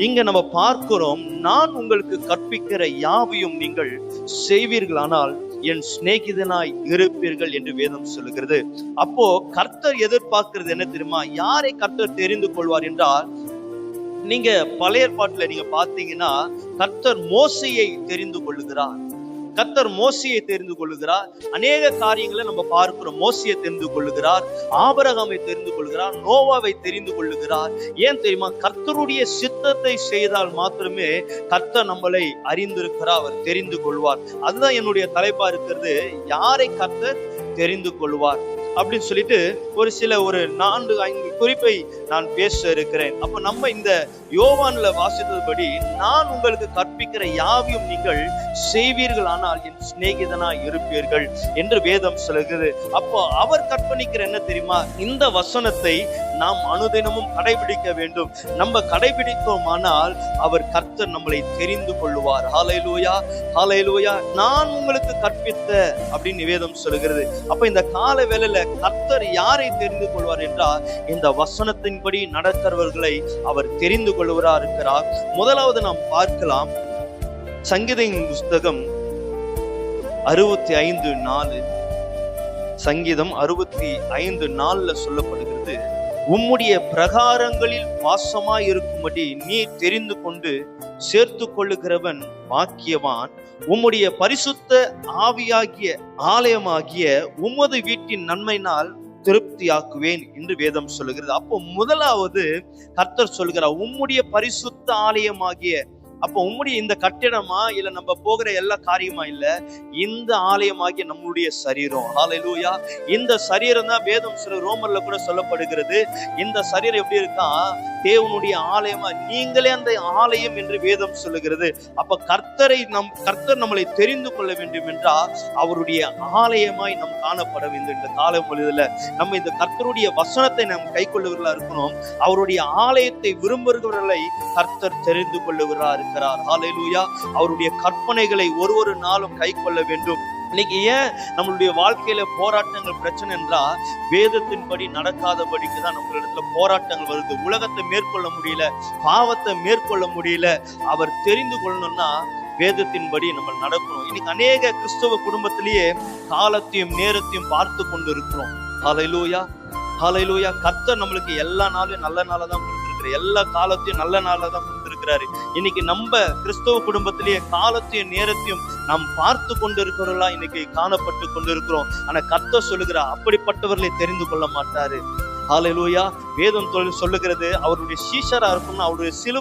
இங்க நம்ம பார்க்கிறோம், நான் உங்களுக்கு கற்பிக்கிற யாவையும் நீங்கள் செய்வீர்களானால் என் சிநேகிதனாய் இருப்பீர்கள் என்று வேதம் சொல்லுகிறது. அப்போ கர்த்தர் எதிர்பார்க்கிறது என்ன தெரியுமா? யாரை கர்த்தர் தெரிந்து கொள்வார் என்றால், நீங்க பழைய ஏற்பாட்டுல நீங்க பாத்தீங்கன்னா கர்த்தர் மோசேயை தெரிந்து கொள்ளுகிறார். கர்த்தர் மோசேயை தெரிந்து கொள்ளுகிறார். அநேக காரியங்களை நம்ம பார்க்கிறோம். மோசேயை தெரிந்து கொள்ளுகிறார், ஆபிரகாமை தெரிந்து கொள்கிறார், நோவாவை தெரிந்து கொள்ளுகிறார். ஏன் தெரியுமா? கர்த்தருடைய சித்தத்தை செய்தால் மாத்திரமே கர்த்தர் நம்மளை அறிந்திருக்கிறார், அவர் தெரிந்து கொள்வார். அதுதான் என்னுடைய தலைப்பா இருக்கிறது, யாரை கர்த்தர் தெரிந்து கொள்வார் அப்படின்னு சொல்லிட்டு ஒரு 4-5 குறிப்பை நான் பேச இருக்கிறேன். அப்ப நம்ம இந்த யோவான்ல வாசித்தபடி, நான் உங்களுக்கு கற்பிக்கிற யாவையும் நீங்கள் செய்வீர்கள் ஆனால் என் சிநேகிதனாய் இருப்பீர்கள் என்று வேதம் சொல்லுகிறது. அப்போ அவர் கற்பணிக்கிற என்ன தெரியுமா? இந்த வசனத்தை நாம் அனுதினமும் கடைபிடிக்க வேண்டும். நம்ம கடைபிடித்தோமானால் அவர் கர்த்தர் நம்மளை தெரிந்து கொள்ளுவார். ஹல்லேலூயா, ஹல்லேலூயா. நான் உங்களுக்கு கற்பித்த அப்படின்னு வேதம் சொல்லுகிறது. அப்ப இந்த கால வேளையில கர்த்தர் யாரை தெரிந்து கொள்வார் என்றால், இந்த வசனத்தின்படி நடக்கிறவர்களை அவர் தெரிந்து கொள்வரா இருக்கிறார். முதலாவது நாம் பார்க்கலாம், சங்கீதத்தின் புஸ்தகம் 65:4. சங்கீதம் 65:4 சொல்லப்படுகிறது, உம்முடைய பிரகாரங்களில் வாசமாய் இருக்கும்படி நீ தெரிந்து கொண்டு சேர்த்து கொள்ளுகிறவன் பாக்கியவான். உம்முடைய பரிசுத்த ஆவியாகிய ஆலயமாகிய உமது வீட்டின் நன்மையினால் திருப்தியாக்குவேன் என்று வேதம் சொல்லுகிறது. அப்போ முதலாவது கர்த்தர் சொல்கிறார், உம்முடைய பரிசுத்த ஆலயமாகிய. அப்போ உம்முடைய இந்த கட்டிடமா இல்ல நம்ம போகிற எல்லா காரியமா இல்ல, இந்த ஆலயமாகிய நம்முடைய சரீரம். ஹல்லேலூயா. இந்த சரீரம் தான் வேதம் ரோமர்ல கூட சொல்லப்படுகிறது. இந்த சரீரம் எப்படி இருக்கா? தேவனுடைய ஆலயமா, நீங்களே அந்த ஆலயம் என்று வேதம் சொல்லுகிறது. அப்ப கர்த்தர் நம்மளை தெரிந்து கொள்ள வேண்டும் என்றால் அவருடைய ஆலயமாய் நாம் காணப்பட வேண்டும். இந்த கால பொழுதுல நம்ம இந்த கர்த்தருடைய வசனத்தை நாம் கை கொள்ளுவர்களா இருக்கணும். அவருடைய ஆலயத்தை விரும்புகிறவர்களை கர்த்தர் தெரிந்து கொள்ளுகிறார். ஹல்லேலூயா. அவருடைய கற்பனைகளை ஒரு நாளும் கை கொள்ள வேண்டும். இன்னைக்கு ஏன் நம்மளுடைய வாழ்க்கையில போராட்டங்கள் பிரச்சனை என்றால், வேதத்தின்படி நடக்காதபடிக்கு தான் நம்மளிடத்துல போராட்டங்கள் வருது. உலகத்தை மேற்கொள்ள முடியல, பாவத்தை மேற்கொள்ள முடியல. அவர் தெரிந்து கொள்ளணும்னா வேதத்தின்படி நம்ம நடக்கணும். இன்னைக்கு அநேக கிறிஸ்தவ குடும்பத்திலேயே காலத்தையும் நேரத்தையும் பார்த்து கொண்டு இருக்கிறோம். ஹல்லேலூயா, ஹல்லேலூயா. கர்த்தர் நம்மளுக்கு எல்லா நாளும் நல்ல நாளா தான் கொடுத்திருக்கிறார், எல்லா காலத்தையும் நல்ல நாளா தான் கொடுத்திருக்கிறாரு. இன்னைக்கு நம்ம கிறிஸ்தவ குடும்பத்திலேயே காலத்தையும் நேரத்தையும் நாம் பார்த்து கொண்டிருக்கிறவர்களா இன்னைக்கு காணப்பட்டு கொண்டிருக்கிறோம். ஆனா கர்த்தர் சொல்லுகிறார், அப்படிப்பட்டவர்களை தெரிந்து கொள்ள மாட்டாரு. ஹல்லேலூயா. வேதம் சொல்லுகிறது, அவருடைய சீஷரா இருக்கணும்னா அவருடைய